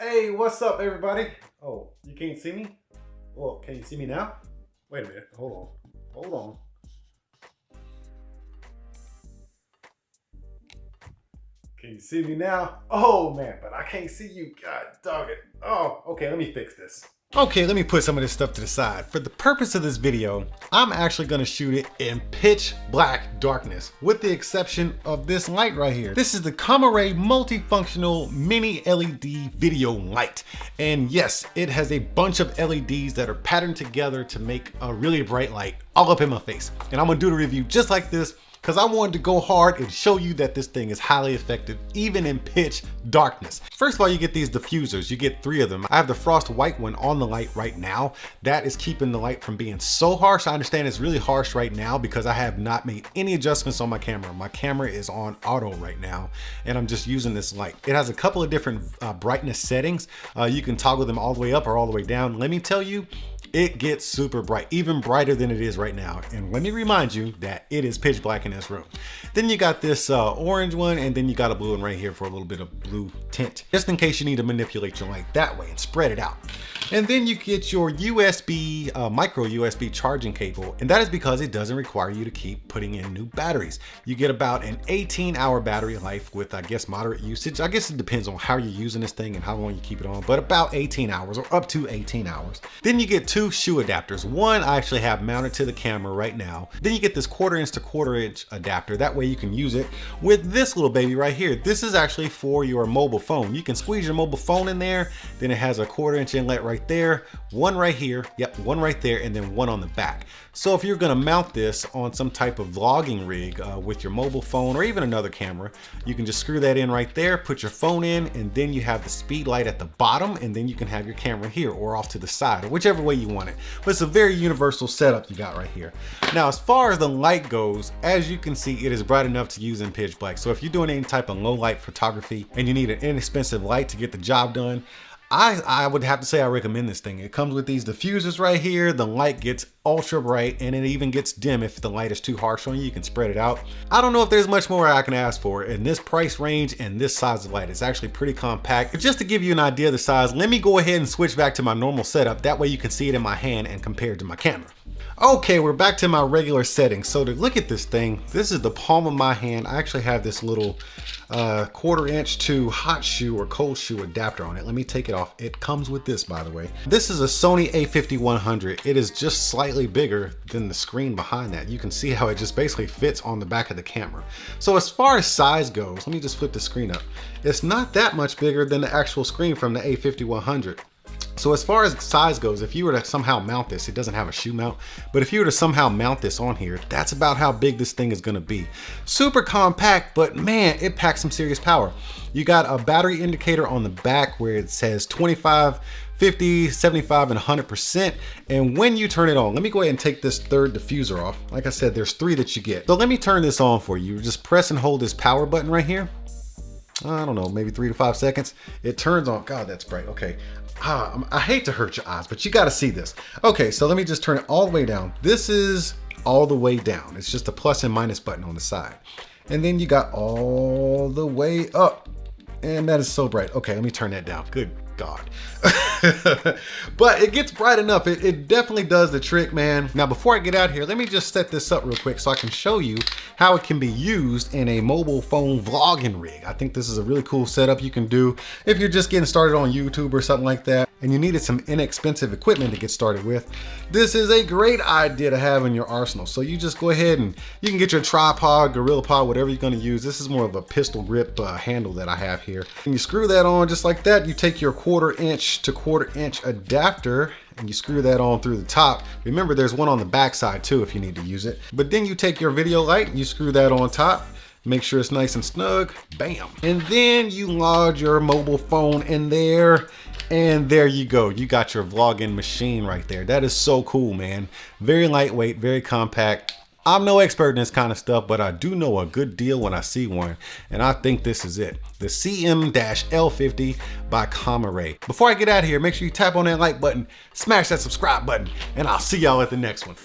Hey, what's up, everybody? Oh, you can't see me? Well, can you see me now? Wait a minute. Hold on. Can you see me now? Oh man, but I can't see you. God dog it. Oh, okay, let me fix this. Okay, let me put some of this stuff to the side. For the purpose of this video, I'm actually gonna shoot it in pitch black darkness, with the exception of this light right here. This is the Commlite multifunctional mini LED video light. And yes, it has a bunch of LEDs that are patterned together to make a really bright light all up in my face. And I'm gonna do the review just like this, because I wanted to go hard and show you that this thing is highly effective, even in pitch darkness. First of all, you get these diffusers. You get 3 of them. I have the frost white one on the light right now. That is keeping the light from being so harsh. I understand it's really harsh right now because I have not made any adjustments on my camera. My camera is on auto right now, and I'm just using this light. It has a couple of different brightness settings. You can toggle them all the way up or all the way down. Let me tell you, it gets super bright, even brighter than it is right now. And let me remind you that it is pitch black in this room. Then you got this orange one, and then you got a blue one right here for a little bit of blue tint, just in case you need to manipulate your light that way and spread it out. And then you get your USB, micro USB charging cable, and that is because it doesn't require you to keep putting in new batteries. You get about an 18-hour battery life with, I guess, moderate usage. I guess it depends on how you're using this thing and how long you keep it on, but about 18 hours or up to 18 hours. Then you get 2 shoe adapters. One I actually have mounted to the camera right now. Then you get this 1/4 inch to 1/4 inch adapter. That way you can use it with this little baby right here. This is actually for your mobile phone. You can squeeze your mobile phone in there. Then it has a 1/4 inch inlet right there, one right here, yep, one right there, and then one on the back. So if you're gonna mount this on some type of vlogging rig with your mobile phone or even another camera, you can just screw that in right there, put your phone in, and then you have the speed light at the bottom, and then you can have your camera here or off to the side, or whichever way you want it. But it's a very universal setup you got right here. Now, as far as the light goes, as you can see, it is bright enough to use in pitch black. So if you're doing any type of low light photography and you need an inexpensive light to get the job done, I would have to say I recommend this thing. It comes with these diffusers right here. The light gets ultra bright, and it even gets dim if the light is too harsh on you. You can spread it out. I don't know if there's much more I can ask for in this price range and this size of light. It's actually pretty compact. But just to give you an idea of the size, let me go ahead and switch back to my normal setup. That way you can see it in my hand and compare it to my camera. Okay, we're back to my regular settings. So to look at this thing, this is the palm of my hand. I actually have this little 1/4 inch to hot shoe or cold shoe adapter on it. Let me take it off. It comes with this, by the way. This is a Sony A50-100. It is just slightly bigger than the screen behind that. You can see how it just basically fits on the back of the camera. So as far as size goes, let me just flip the screen up. It's not that much bigger than the actual screen from the A50-100. So as far as size goes, if you were to somehow mount this, it doesn't have a shoe mount, but if you were to somehow mount this on here, that's about how big this thing is gonna be. Super compact, but man, it packs some serious power. You got a battery indicator on the back where it says 25, 50, 75, and 100%. And when you turn it on, let me go ahead and take this 3rd diffuser off. Like I said, there's 3 that you get. So let me turn this on for you. Just press and hold this power button right here. I don't know, maybe 3 to 5 seconds. It turns on. God, that's bright. Okay. I hate to hurt your eyes, but you got to see this. Okay, so let me just turn it all the way down. This is all the way down. It's just a plus and minus button on the side. And then you got all the way up. And that is so bright. Okay, let me turn that down. Good God. But it gets bright enough. It definitely does the trick, man. Now, before I get out here, let me just set this up real quick so I can show you how it can be used in a mobile phone vlogging rig. I think this is a really cool setup you can do if you're just getting started on YouTube or something like that, and you needed some inexpensive equipment to get started with. This is a great idea to have in your arsenal. So you just go ahead and you can get your tripod, gorilla pod, whatever you're going to use. This is more of a pistol grip handle that I have here. And you screw that on just like that. You take your 1/4 inch to 1/4 inch adapter and you screw that on through the top. Remember, there's one on the back side too if you need to use it. But then you take your video light and you screw that on top. Make sure it's nice and snug. Bam. And then you lodge your mobile phone in there. And there you go. You got your vlogging machine right there. That is so cool, man. Very lightweight, very compact. I'm no expert in this kind of stuff, but I do know a good deal when I see one, and I think this is it. The CM-L50 by Commlite. Before I get out of here, make sure you tap on that like button, smash that subscribe button, and I'll see y'all at the next one.